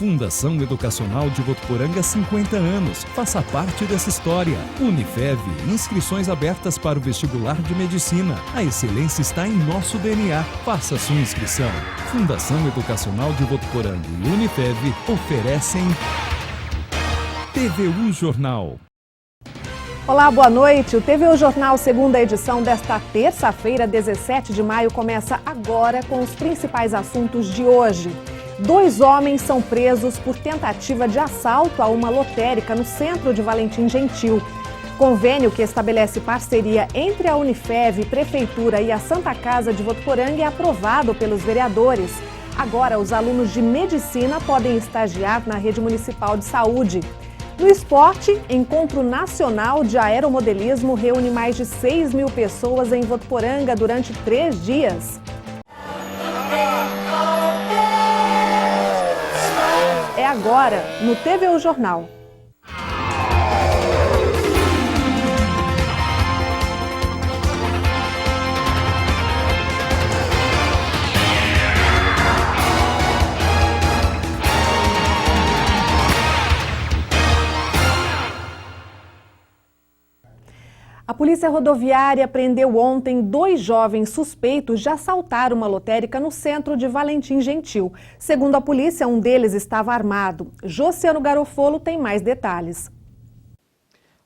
Fundação Educacional de Votuporanga, 50 anos. Faça parte dessa história. Unifev, inscrições abertas para o vestibular de medicina. A excelência está em nosso DNA. Faça sua inscrição. Fundação Educacional de Votuporanga e Unifev oferecem TVU Jornal. Olá, boa noite. O TVU Jornal, segunda edição desta terça-feira, 17 de maio, começa agora com os principais assuntos de hoje. 2 homens são presos por tentativa de assalto a uma lotérica no centro de Valentim Gentil. Convênio que estabelece parceria entre a Unifev, Prefeitura e a Santa Casa de Votuporanga é aprovado pelos vereadores. Agora, os alunos de medicina podem estagiar na rede municipal de saúde. No esporte, Encontro Nacional de Aeromodelismo reúne mais de 6 mil pessoas em Votuporanga durante 3 dias. É agora, no TVU Jornal. A Polícia Rodoviária prendeu ontem 2 jovens suspeitos de assaltar uma lotérica no centro de Valentim Gentil. Segundo a polícia, um deles estava armado. Josiano Garofolo tem mais detalhes.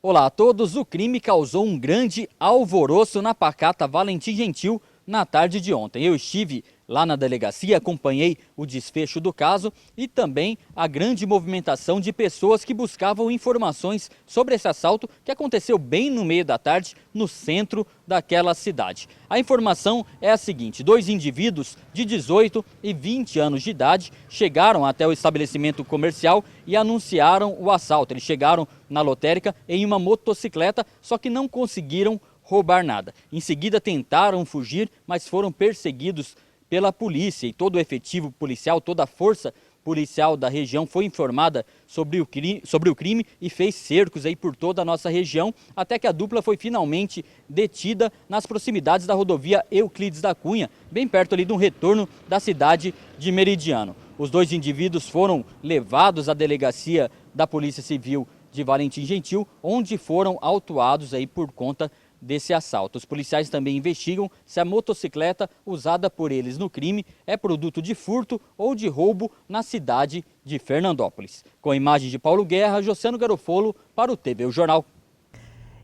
Olá a todos. O crime causou um grande alvoroço na pacata Valentim Gentil na tarde de ontem. Eu estive lá na delegacia, acompanhei o desfecho do caso e também a grande movimentação de pessoas que buscavam informações sobre esse assalto que aconteceu bem no meio da tarde no centro daquela cidade. A informação é a seguinte: 2 indivíduos de 18 e 20 anos de idade chegaram até o estabelecimento comercial e anunciaram o assalto. Eles chegaram na lotérica em uma motocicleta, só que não conseguiram roubar nada. Em seguida tentaram fugir, mas foram perseguidos pela polícia e todo o efetivo policial, toda a força policial da região foi informada sobre o crime e fez cercos aí por toda a nossa região, até que a dupla foi finalmente detida nas proximidades da rodovia Euclides da Cunha, bem perto ali do retorno da cidade de Meridiano. Os 2 indivíduos foram levados à delegacia da Polícia Civil de Valentim Gentil, onde foram autuados aí por conta desse assalto. Os policiais também investigam se a motocicleta usada por eles no crime é produto de furto ou de roubo na cidade de Fernandópolis. Com a imagem de Paulo Guerra, Josiano Garofolo para o TVU Jornal.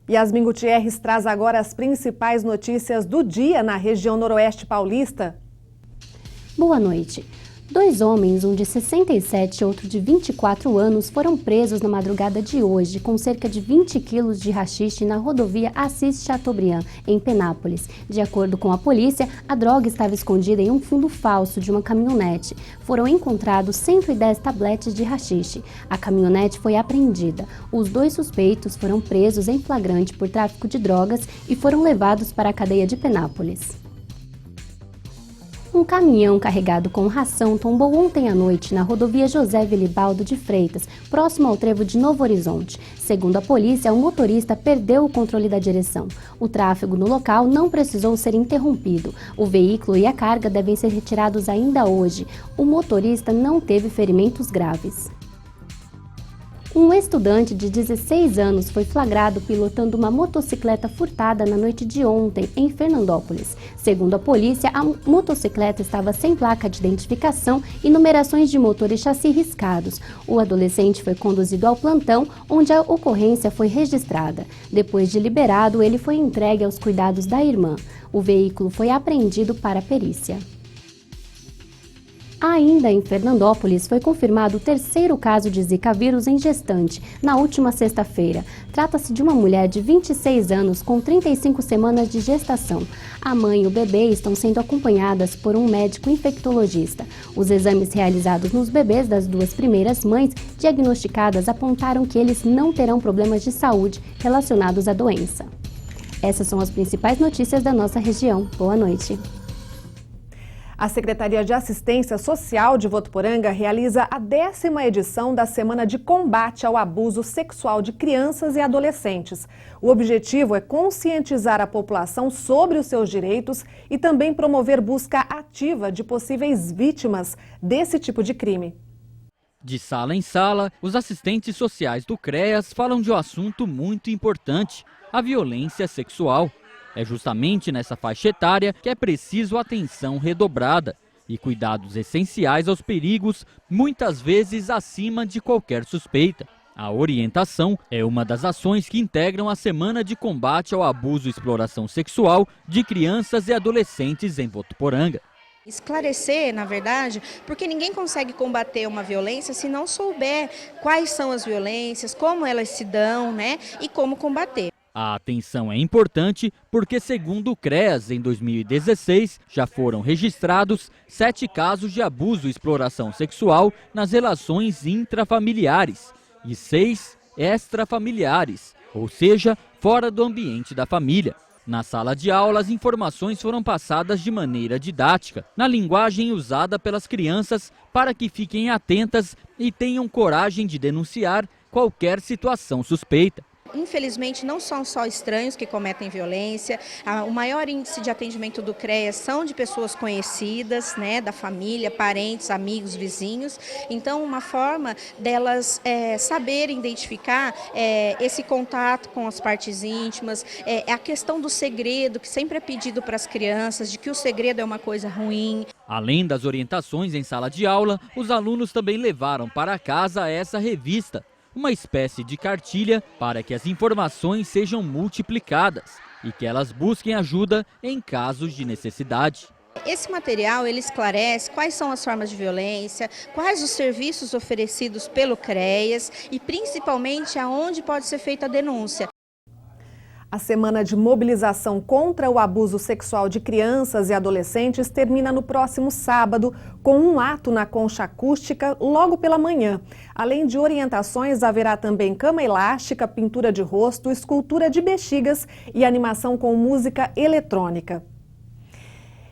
Yasmin Gutierrez traz agora as principais notícias do dia na região noroeste paulista. Boa noite. 2 homens, um de 67 e outro de 24 anos, foram presos na madrugada de hoje com cerca de 20 quilos de haxixe na rodovia Assis Chateaubriand, em Penápolis. De acordo com a polícia, a droga estava escondida em um fundo falso de uma caminhonete. Foram encontrados 110 tabletes de haxixe. A caminhonete foi apreendida. Os 2 suspeitos foram presos em flagrante por tráfico de drogas e foram levados para a cadeia de Penápolis. Um caminhão carregado com ração tombou ontem à noite na rodovia José Vilibaldo de Freitas, próximo ao trevo de Novo Horizonte. Segundo a polícia, o motorista perdeu o controle da direção. O tráfego no local não precisou ser interrompido. O veículo e a carga devem ser retirados ainda hoje. O motorista não teve ferimentos graves. Um estudante de 16 anos foi flagrado pilotando uma motocicleta furtada na noite de ontem, em Fernandópolis. Segundo a polícia, a motocicleta estava sem placa de identificação e numerações de motor e chassi riscados. O adolescente foi conduzido ao plantão, onde a ocorrência foi registrada. Depois de liberado, ele foi entregue aos cuidados da irmã. O veículo foi apreendido para a perícia. Ainda em Fernandópolis, foi confirmado o 3º caso de Zika vírus em gestante, na última sexta-feira. Trata-se de uma mulher de 26 anos com 35 semanas de gestação. A mãe e o bebê estão sendo acompanhadas por um médico infectologista. Os exames realizados nos bebês das 2 primeiras mães diagnosticadas apontaram que eles não terão problemas de saúde relacionados à doença. Essas são as principais notícias da nossa região. Boa noite. A Secretaria de Assistência Social de Votuporanga realiza a 10ª edição da Semana de Combate ao Abuso Sexual de Crianças e Adolescentes. O objetivo é conscientizar a população sobre os seus direitos e também promover busca ativa de possíveis vítimas desse tipo de crime. De sala em sala, os assistentes sociais do CREAS falam de um assunto muito importante: a violência sexual. É justamente nessa faixa etária que é preciso atenção redobrada e cuidados essenciais aos perigos, muitas vezes acima de qualquer suspeita. A orientação é uma das ações que integram a Semana de Combate ao Abuso e Exploração Sexual de Crianças e Adolescentes em Votuporanga. Esclarecer, na verdade, porque ninguém consegue combater uma violência se não souber quais são as violências, como elas se dão, né, e como combater. A atenção é importante porque, segundo o CREAS, em 2016, já foram registrados 7 casos de abuso e exploração sexual nas relações intrafamiliares e 6 extrafamiliares, ou seja, fora do ambiente da família. Na sala de aula, as informações foram passadas de maneira didática, na linguagem usada pelas crianças, para que fiquem atentas e tenham coragem de denunciar qualquer situação suspeita. Infelizmente, não são só estranhos que cometem violência. O maior índice de atendimento do CREAS são de pessoas conhecidas, né, da família, parentes, amigos, vizinhos. Então, uma forma delas saberem identificar esse contato com as partes íntimas, a questão do segredo, que sempre é pedido para as crianças, de que o segredo é uma coisa ruim. Além das orientações em sala de aula, os alunos também levaram para casa essa revista, uma espécie de cartilha para que as informações sejam multiplicadas e que elas busquem ajuda em casos de necessidade. Esse material ele esclarece quais são as formas de violência, quais os serviços oferecidos pelo CREAS e principalmente aonde pode ser feita a denúncia. A semana de mobilização contra o abuso sexual de crianças e adolescentes termina no próximo sábado, com um ato na concha acústica logo pela manhã. Além de orientações, haverá também cama elástica, pintura de rosto, escultura de bexigas e animação com música eletrônica.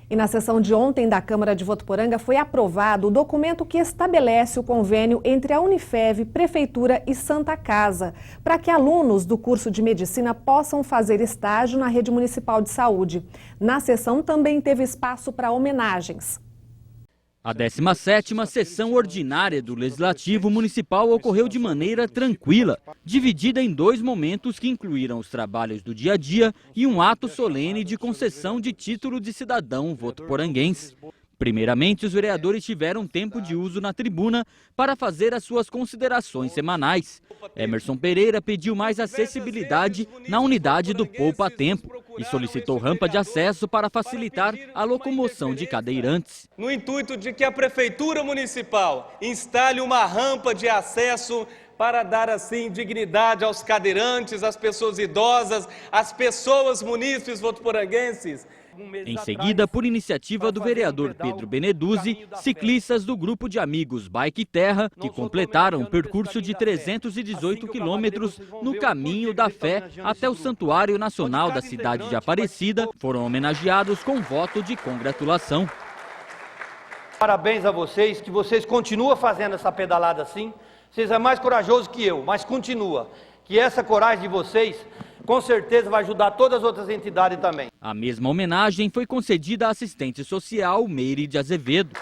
E na sessão de ontem da Câmara de Votuporanga foi aprovado o documento que estabelece o convênio entre a Unifev, Prefeitura e Santa Casa, para que alunos do curso de Medicina possam fazer estágio na Rede Municipal de Saúde. Na sessão também teve espaço para homenagens. A 17ª sessão ordinária do Legislativo Municipal ocorreu de maneira tranquila, dividida em 2 momentos que incluíram os trabalhos do dia a dia e um ato solene de concessão de título de cidadão votuporanguense. Primeiramente, os vereadores tiveram tempo de uso na tribuna para fazer as suas considerações semanais. Emerson Pereira pediu mais acessibilidade na unidade do Poupa Tempo e solicitou rampa de acesso para facilitar a locomoção de cadeirantes. No intuito de que a Prefeitura Municipal instale uma rampa de acesso para dar assim dignidade aos cadeirantes, às pessoas idosas, às pessoas munícipes votuporanguenses. Em seguida, por iniciativa do vereador Pedro Beneduzzi, ciclistas do grupo de amigos Bike Terra, que completaram um percurso de 318 quilômetros no caminho da fé até o Santuário Nacional da cidade de Aparecida, foram homenageados com voto de congratulação. Parabéns a vocês, que vocês continuam fazendo essa pedalada assim. Vocês é mais corajoso que eu, mas continua. Que essa coragem de vocês, com certeza, vai ajudar todas as outras entidades também. A mesma homenagem foi concedida à assistente social Meire de Azevedo.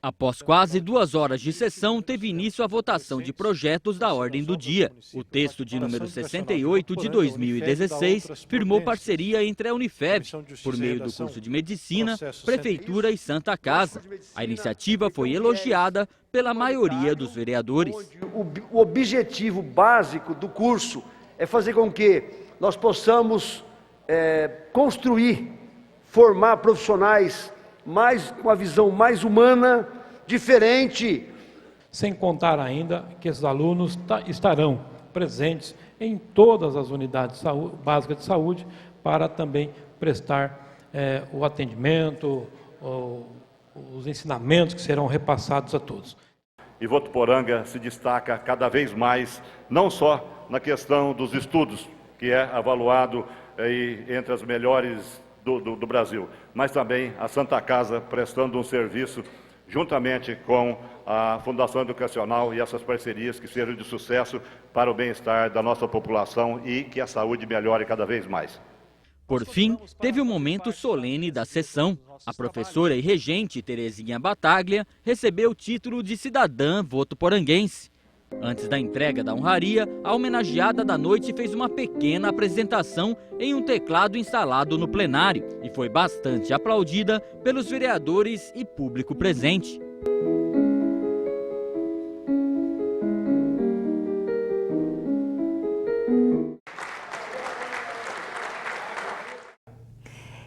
Após quase 2 horas de sessão, teve início a votação de projetos da ordem do dia. O texto de número 68 de 2016 firmou parceria entre a Unifev, por meio do curso de Medicina, Prefeitura e Santa Casa. A iniciativa foi elogiada pela maioria dos vereadores. O objetivo básico do curso é fazer com que nós possamos construir, formar profissionais com a visão mais humana, diferente. Sem contar ainda que esses alunos estarão presentes em todas as unidades básicas de saúde para também prestar o atendimento, os ensinamentos que serão repassados a todos. E Votuporanga se destaca cada vez mais, não só na questão dos estudos, que é avaliado entre as melhores do Brasil, mas também a Santa Casa prestando um serviço juntamente com a Fundação Educacional e essas parcerias que sejam de sucesso para o bem-estar da nossa população e que a saúde melhore cada vez mais. Por fim, teve o momento solene da sessão. A professora e regente Terezinha Bataglia recebeu o título de cidadã votuporanguense. Antes da entrega da honraria, a homenageada da noite fez uma pequena apresentação em um teclado instalado no plenário e foi bastante aplaudida pelos vereadores e público presente.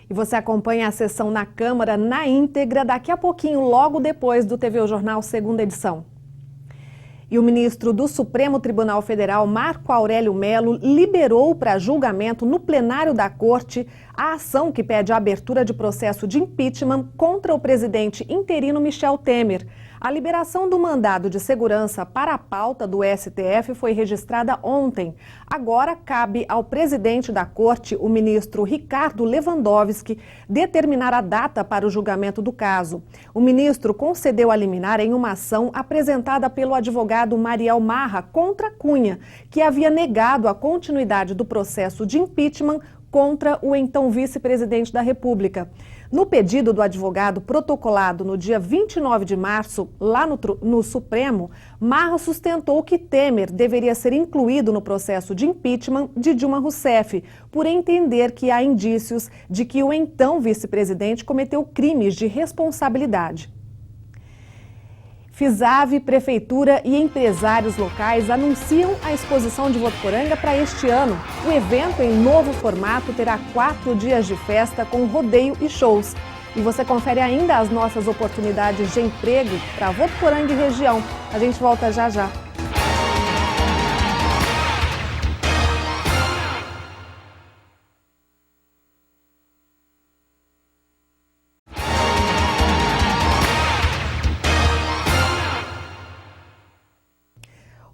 E você acompanha a sessão na Câmara na íntegra daqui a pouquinho, logo depois do TV Jornal segunda edição. E o ministro do Supremo Tribunal Federal, Marco Aurélio Mello, liberou para julgamento no plenário da Corte a ação que pede a abertura de processo de impeachment contra o presidente interino Michel Temer. A liberação do mandado de segurança para a pauta do STF foi registrada ontem. Agora cabe ao presidente da Corte, o ministro Ricardo Lewandowski, determinar a data para o julgamento do caso. O ministro concedeu a liminar em uma ação apresentada pelo advogado Mariel Marra contra Cunha, que havia negado a continuidade do processo de impeachment contra o então vice-presidente da República. No pedido do advogado protocolado no dia 29 de março, lá no Supremo, Marra sustentou que Temer deveria ser incluído no processo de impeachment de Dilma Rousseff, por entender que há indícios de que o então vice-presidente cometeu crimes de responsabilidade. Fisave, Prefeitura e empresários locais anunciam a exposição de Votuporanga para este ano. O evento, em novo formato, terá 4 dias de festa com rodeio e shows. E você confere ainda as nossas oportunidades de emprego para Votuporanga e região. A gente volta já já.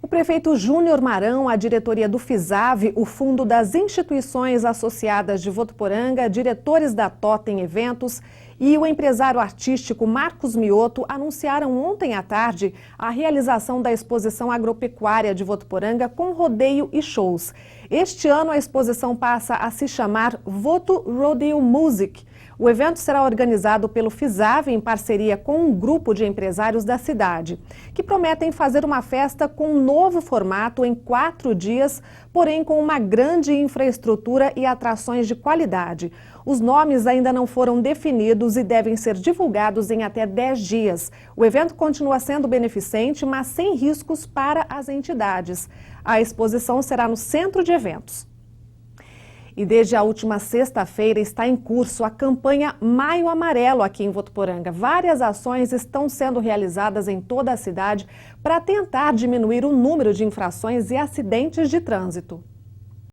O prefeito Júnior Marão, a diretoria do Fisave, o Fundo das Instituições Associadas de Votuporanga, diretores da Totem Eventos e o empresário artístico Marcos Mioto anunciaram ontem à tarde a realização da exposição agropecuária de Votuporanga com rodeio e shows. Este ano a exposição passa a se chamar Voto Rodeo Music. O evento será organizado pelo Fisave em parceria com um grupo de empresários da cidade, que prometem fazer uma festa com um novo formato em 4 dias, porém com uma grande infraestrutura e atrações de qualidade. Os nomes ainda não foram definidos e devem ser divulgados em até 10 dias. O evento continua sendo beneficente, mas sem riscos para as entidades. A exposição será no Centro de Eventos. E desde a última sexta-feira está em curso a campanha Maio Amarelo aqui em Votuporanga. Várias ações estão sendo realizadas em toda a cidade para tentar diminuir o número de infrações e acidentes de trânsito.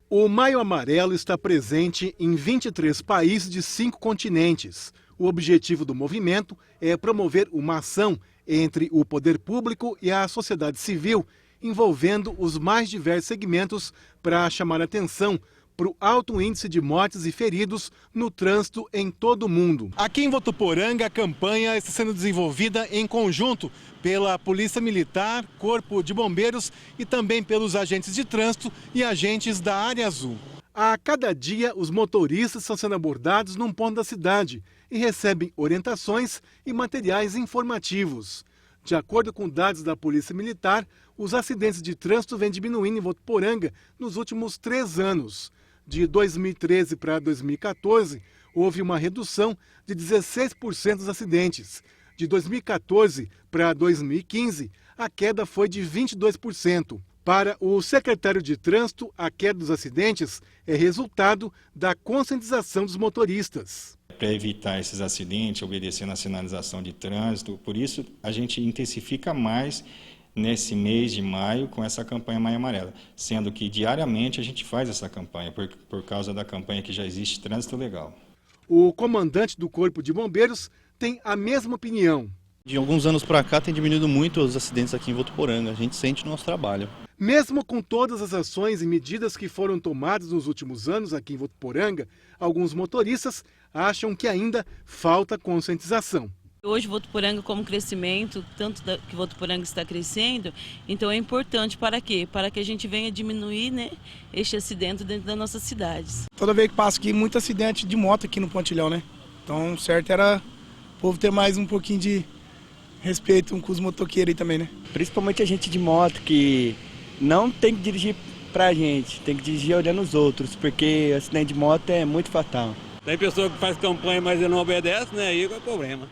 O Maio Amarelo está presente em 23 países de 5 continentes. O objetivo do movimento é promover uma ação entre o poder público e a sociedade civil, envolvendo os mais diversos segmentos para chamar atenção para o alto índice de mortes e feridos no trânsito em todo o mundo. Aqui em Votuporanga, a campanha está sendo desenvolvida em conjunto pela Polícia Militar, Corpo de Bombeiros e também pelos agentes de trânsito e agentes da Área Azul. A cada dia, os motoristas estão sendo abordados num ponto da cidade e recebem orientações e materiais informativos. De acordo com dados da Polícia Militar, os acidentes de trânsito vêm diminuindo em Votuporanga nos últimos 3 anos. De 2013 para 2014, houve uma redução de 16% dos acidentes. De 2014 para 2015, a queda foi de 22%. Para o secretário de Trânsito, a queda dos acidentes é resultado da conscientização dos motoristas. Para evitar esses acidentes, obedecendo a sinalização de trânsito, por isso a gente intensifica mais nesse mês de maio com essa campanha Maio Amarela, sendo que diariamente a gente faz essa campanha, por causa da campanha que já existe Trânsito Legal. O comandante do Corpo de Bombeiros tem a mesma opinião. De alguns anos para cá tem diminuído muito os acidentes aqui em Votuporanga, a gente sente o nosso trabalho. Mesmo com todas as ações e medidas que foram tomadas nos últimos anos aqui em Votuporanga, alguns motoristas acham que ainda falta conscientização. Hoje Votuporanga como crescimento, tanto que Votuporanga está crescendo, então é importante para quê? Para que a gente venha diminuir, né, este acidente dentro das nossas cidades. Toda vez que passa aqui, muito acidente de moto aqui no Pontilhão, né? Então, certo era o povo ter mais um pouquinho de respeito com os motoqueiros aí também, né? Principalmente a gente de moto, que não tem que dirigir pra gente, tem que dirigir olhando os outros, porque acidente de moto é muito fatal. Tem pessoa que faz campanha, mas não obedece, né? Aí é o problema.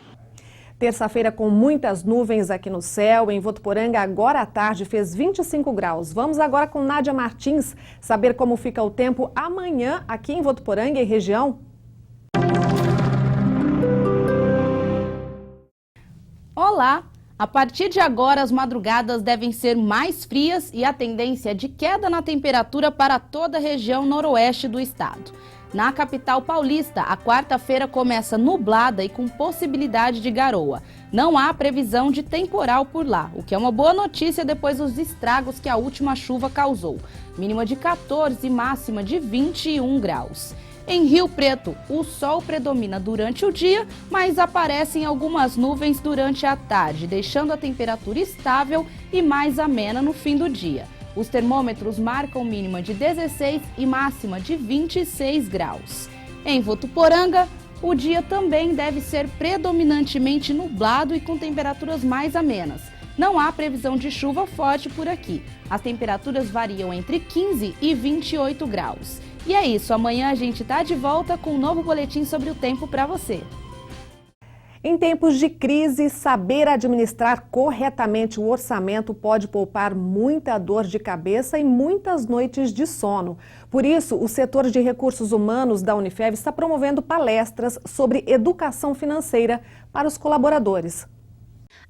Terça-feira com muitas nuvens aqui no céu. Em Votuporanga, agora à tarde, fez 25 graus. Vamos agora com Nádia Martins saber como fica o tempo amanhã aqui em Votuporanga e região. Olá! A partir de agora, as madrugadas devem ser mais frias e a tendência é de queda na temperatura para toda a região noroeste do estado. Na capital paulista, a quarta-feira começa nublada e com possibilidade de garoa. Não há previsão de temporal por lá, o que é uma boa notícia depois dos estragos que a última chuva causou. Mínima de 14 e máxima de 21 graus. Em Rio Preto, o sol predomina durante o dia, mas aparecem algumas nuvens durante a tarde, deixando a temperatura estável e mais amena no fim do dia. Os termômetros marcam mínima de 16 e máxima de 26 graus. Em Votuporanga, o dia também deve ser predominantemente nublado e com temperaturas mais amenas. Não há previsão de chuva forte por aqui. As temperaturas variam entre 15 e 28 graus. E é isso, amanhã a gente está de volta com um novo boletim sobre o tempo para você. Em tempos de crise, saber administrar corretamente o orçamento pode poupar muita dor de cabeça e muitas noites de sono. Por isso, o setor de recursos humanos da Unifev está promovendo palestras sobre educação financeira para os colaboradores.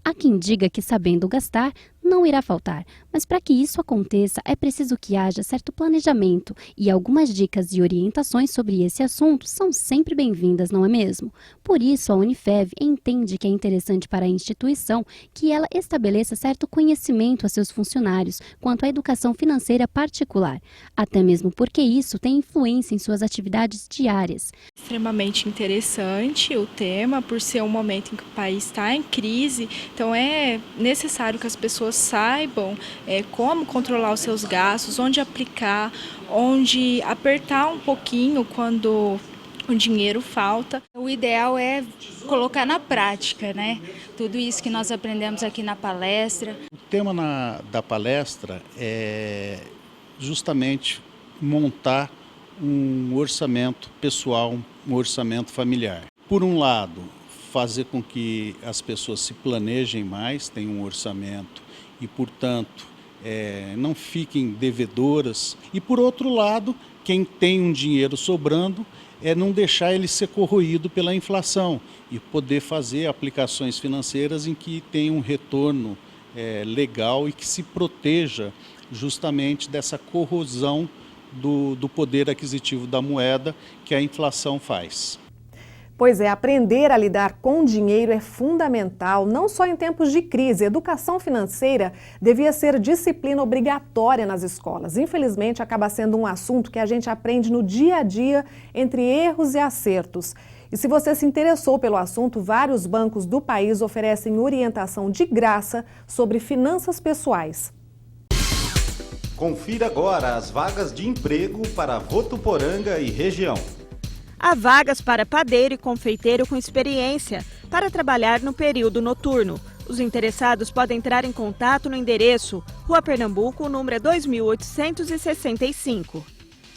Há quem diga que sabendo gastar, não irá faltar, mas para que isso aconteça é preciso que haja certo planejamento e algumas dicas e orientações sobre esse assunto são sempre bem-vindas, não é mesmo? Por isso, a Unifev entende que é interessante para a instituição que ela estabeleça certo conhecimento a seus funcionários quanto à educação financeira particular, até mesmo porque isso tem influência em suas atividades diárias. Extremamente interessante o tema, por ser um momento em que o país está em crise, então é necessário que as pessoas saibam como controlar os seus gastos, onde aplicar, onde apertar um pouquinho quando o dinheiro falta. O ideal é colocar na prática, né? Tudo isso que nós aprendemos aqui na palestra. O tema da palestra é justamente montar um orçamento pessoal, um orçamento familiar. Por um lado, fazer com que as pessoas se planejem mais, tenham um orçamento e, portanto, não fiquem devedoras. E, por outro lado, quem tem um dinheiro sobrando, não deixar ele ser corroído pela inflação e poder fazer aplicações financeiras em que tenha um retorno legal e que se proteja justamente dessa corrosão do poder aquisitivo da moeda que a inflação faz. Pois é, aprender a lidar com dinheiro é fundamental, não só em tempos de crise. Educação financeira devia ser disciplina obrigatória nas escolas. Infelizmente, acaba sendo um assunto que a gente aprende no dia a dia, entre erros e acertos. E se você se interessou pelo assunto, vários bancos do país oferecem orientação de graça sobre finanças pessoais. Confira agora as vagas de emprego para Votuporanga e região. Há vagas para padeiro e confeiteiro com experiência para trabalhar no período noturno. Os interessados podem entrar em contato no endereço Rua Pernambuco, número 2865.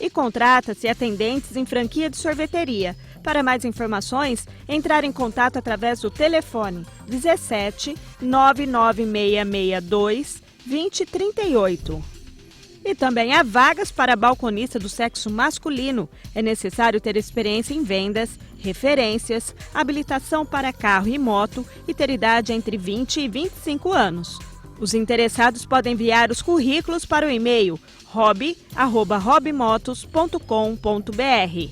E contrata-se atendentes em franquia de sorveteria. Para mais informações, entrar em contato através do telefone 17 99662 2038. E também há vagas para balconista do sexo masculino. É necessário ter experiência em vendas, referências, habilitação para carro e moto e ter idade entre 20 e 25 anos. Os interessados podem enviar os currículos para o e-mail hobby@hobbymotos.com.br.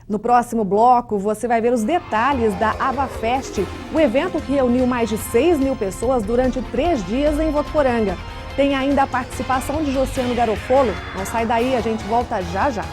No próximo bloco, você vai ver os detalhes da AvaFest, o evento que reuniu mais de 6.000 pessoas durante 3 dias em Votuporanga. Tem ainda a participação de Josiano Garofolo. Não sai daí, a gente volta já já.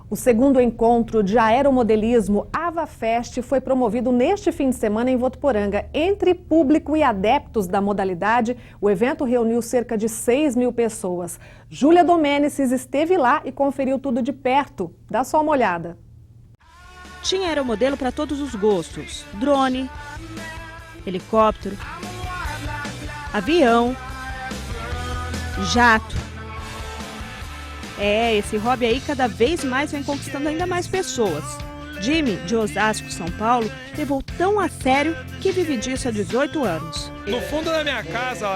O segundo encontro de aeromodelismo AvaFest foi promovido neste fim de semana em Votuporanga. Entre público e adeptos da modalidade, o evento reuniu cerca de 6.000 pessoas. Júlia Domenechis esteve lá e conferiu tudo de perto. Dá só uma olhada. Tinha aeromodelo para todos os gostos: drone, helicóptero, avião, jato. Esse hobby aí cada vez mais vem conquistando ainda mais pessoas. Jimmy, de Osasco, São Paulo, levou tão a sério que vive disso há 18 anos. No fundo da minha casa,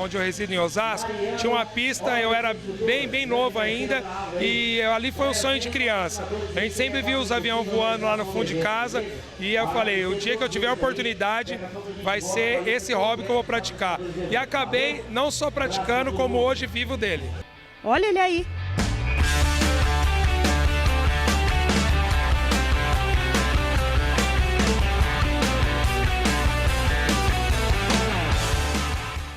onde eu resido em Osasco, tinha uma pista, eu era bem novo ainda e ali foi um sonho de criança. A gente sempre viu os aviões voando lá no fundo de casa e eu falei, o dia que eu tiver a oportunidade vai ser esse hobby que eu vou praticar. E acabei não só praticando, como hoje vivo dele. Olha ele aí.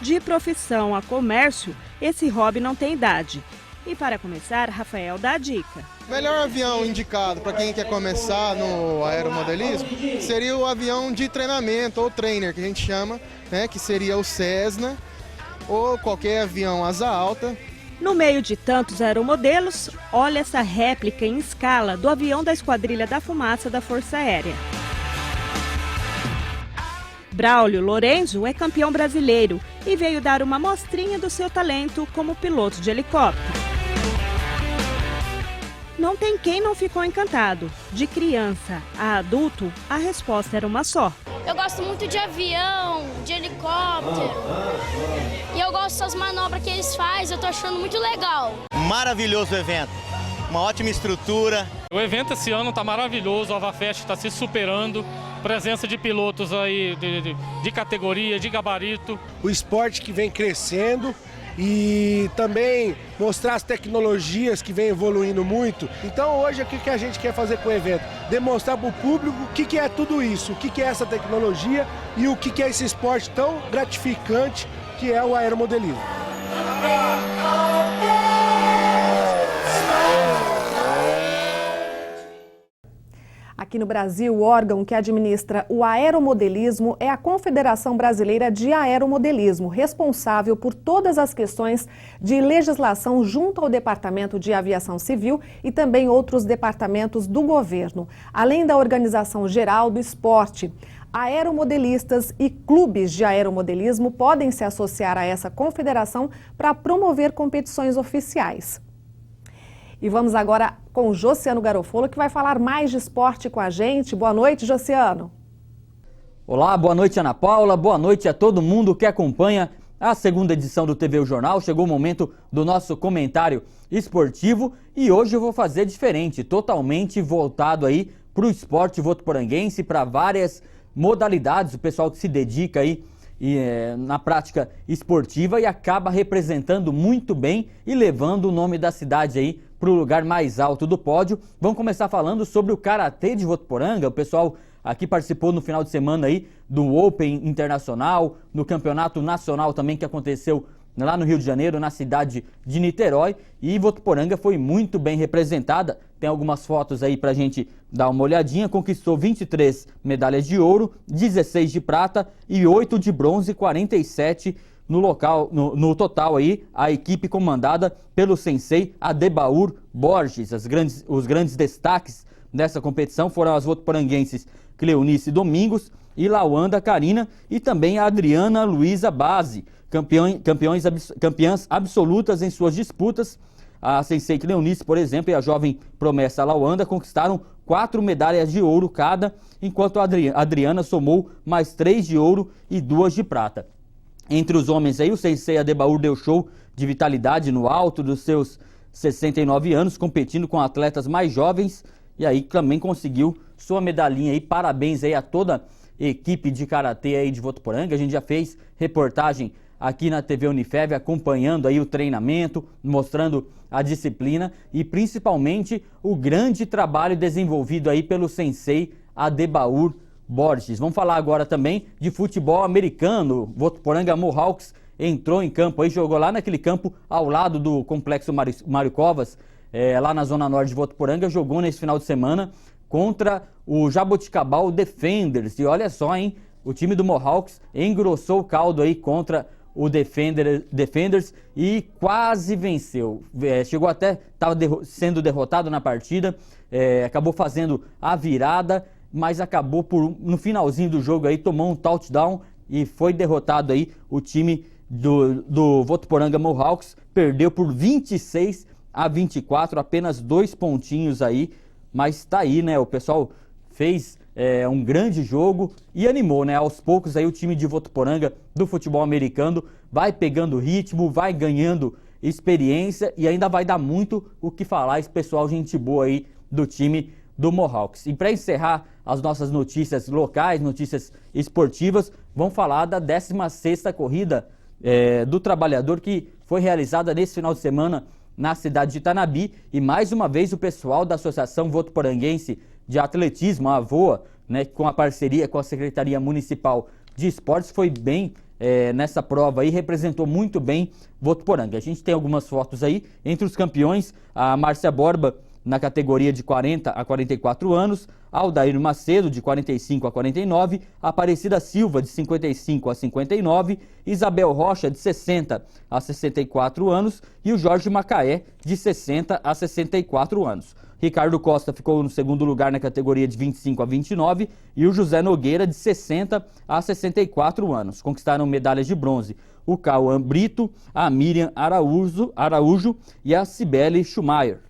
De profissão a comércio, esse hobby não tem idade. E para começar, Rafael dá a dica. O melhor avião indicado para quem quer começar no aeromodelismo seria o avião de treinamento, ou trainer, que a gente chama, né, que seria o Cessna, ou qualquer avião asa alta. No meio de tantos aeromodelos, olha essa réplica em escala do avião da Esquadrilha da Fumaça da Força Aérea. Braulio Lorenzo é campeão brasileiro e veio dar uma mostrinha do seu talento como piloto de helicóptero. Não tem quem não ficou encantado. De criança a adulto, a resposta era uma só. Eu gosto muito de avião, de helicóptero. E eu gosto das manobras que eles fazem, eu tô achando muito legal. Maravilhoso o evento, uma ótima estrutura. O evento esse ano está maravilhoso, o AvaFest está se superando. Presença de pilotos aí de categoria, de gabarito. O esporte que vem crescendo e também mostrar as tecnologias que vem evoluindo muito. Então hoje o que a gente quer fazer com o evento? Demonstrar para o público o que é tudo isso, o que é essa tecnologia e o que é esse esporte tão gratificante que é o aeromodelismo. Aqui no Brasil, o órgão que administra o aeromodelismo é a Confederação Brasileira de Aeromodelismo, responsável por todas as questões de legislação junto ao Departamento de Aviação Civil e também outros departamentos do governo, além da organização geral do esporte. Aeromodelistas e clubes de aeromodelismo podem se associar a essa confederação para promover competições oficiais. E vamos agora com o Josiano Garofolo, que vai falar mais de esporte com a gente. Boa noite, Josiano. Olá, boa noite, Ana Paula. Boa noite a todo mundo que acompanha a segunda edição do TV O Jornal. Chegou o momento do nosso comentário esportivo e hoje eu vou fazer diferente, totalmente voltado aí para o esporte votuporanguense, para várias modalidades, o pessoal que se dedica aí na prática esportiva e acaba representando muito bem e levando o nome da cidade aí para o lugar mais alto do pódio. Vamos começar falando sobre o Karatê de Votuporanga. O pessoal aqui participou no final de semana aí do Open Internacional, no Campeonato Nacional também que aconteceu lá no Rio de Janeiro, na cidade de Niterói, e Votuporanga foi muito bem representada. Tem algumas fotos aí pra gente dar uma olhadinha. Conquistou 23 medalhas de ouro, 16 de prata e 8 de bronze, 47 no total aí, a equipe comandada pelo sensei Adebaur Borges. Os grandes destaques dessa competição foram as votuporanguenses Cleonice Domingos e Lawanda Karina e também a Adriana Luiza Base, campeãs absolutas em suas disputas. A sensei Cleonice, por exemplo, e a jovem promessa Lawanda conquistaram 4 medalhas de ouro cada, enquanto a Adriana somou mais 3 de ouro e 2 de prata. Entre os homens aí, o sensei Adebaur deu show de vitalidade no alto dos seus 69 anos, competindo com atletas mais jovens, e aí também conseguiu sua medalhinha aí. Parabéns aí a toda a equipe de karatê aí de Votuporanga. A gente já fez reportagem aqui na TV Unifev, acompanhando aí o treinamento, mostrando a disciplina e principalmente o grande trabalho desenvolvido aí pelo sensei Adebaur Borges. Vamos falar agora também de futebol americano. Votuporanga Mohawks entrou em campo aí, jogou lá naquele campo ao lado do Complexo Mário Covas, lá na Zona Norte de Votuporanga, jogou nesse final de semana contra o Jaboticabal Defenders. E olha só, hein? O time do Mohawks engrossou o caldo aí contra o Defenders e quase venceu. Chegou até, estava sendo derrotado na partida, acabou fazendo a virada, mas acabou no finalzinho do jogo aí, tomou um touchdown e foi derrotado aí. O time do Votuporanga Mohawks perdeu por 26-24, apenas 2 pontinhos aí, mas tá aí, né? O pessoal fez um grande jogo e animou, né? Aos poucos aí o time de Votuporanga do futebol americano vai pegando ritmo, vai ganhando experiência e ainda vai dar muito o que falar esse pessoal gente boa aí do time do Mohawks. E para encerrar as nossas notícias locais, notícias esportivas, vamos falar da 16ª corrida do trabalhador que foi realizada nesse final de semana na cidade de Itanabi, e mais uma vez o pessoal da Associação Votuporanguense de Atletismo, a AVOA, né, com a parceria com a Secretaria Municipal de Esportes, foi bem nessa prova aí, representou muito bem Votuporanga. A gente tem algumas fotos aí, entre os campeões, a Márcia Borba na categoria de 40 a 44 anos, Aldair Macedo de 45 a 49, Aparecida Silva de 55 a 59, Isabel Rocha de 60 a 64 anos e o Jorge Macaé de 60 a 64 anos. Ricardo Costa ficou no segundo lugar na categoria de 25 a 29 e o José Nogueira de 60 a 64 anos. Conquistaram medalhas de bronze o Cauã Brito, a Miriam Araújo e a Cibele Schumacher.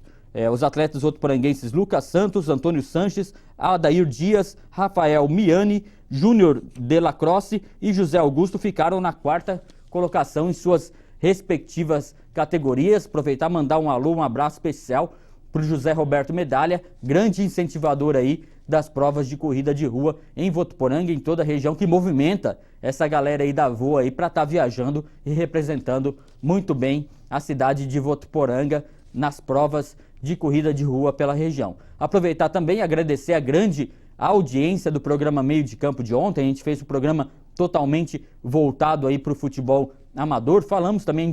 Os atletas votuporanguenses Lucas Santos, Antônio Sanches, Adair Dias, Rafael Miani, Júnior de la Crosse e José Augusto ficaram na 4ª colocação em suas respectivas categorias. Aproveitar e mandar um alô, um abraço especial para o José Roberto Medalha, grande incentivador aí das provas de corrida de rua em Votuporanga, em toda a região, que movimenta essa galera aí da VOA aí para estar viajando e representando muito bem a cidade de Votuporanga nas provas de corrida de rua pela região. Aproveitar também e agradecer a grande audiência do programa Meio de Campo de ontem. A gente fez o programa totalmente voltado aí para o futebol amador. Falamos também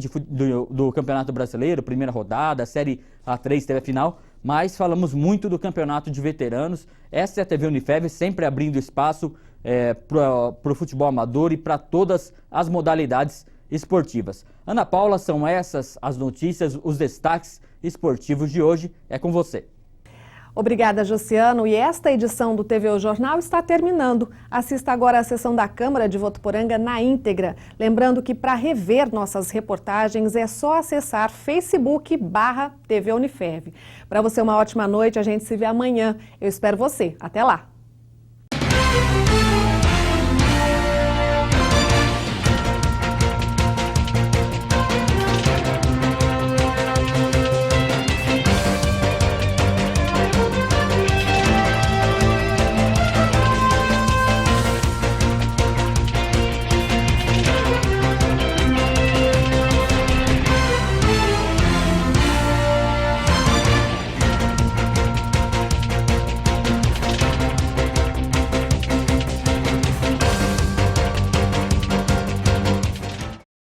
do Campeonato Brasileiro, primeira rodada, a Série A3 teve a final, mas falamos muito do Campeonato de Veteranos. Essa é a TV Unifev, sempre abrindo espaço para o futebol amador e para todas as modalidades esportivas. Ana Paula, são essas as notícias, os destaques esportivos de hoje. É com você. Obrigada, Josiano. E esta edição do TVO Jornal está terminando. Assista agora a sessão da Câmara de Votuporanga na íntegra. Lembrando que para rever nossas reportagens é só acessar Facebook/TV Unifev. Para você uma ótima noite, a gente se vê amanhã. Eu espero você. Até lá.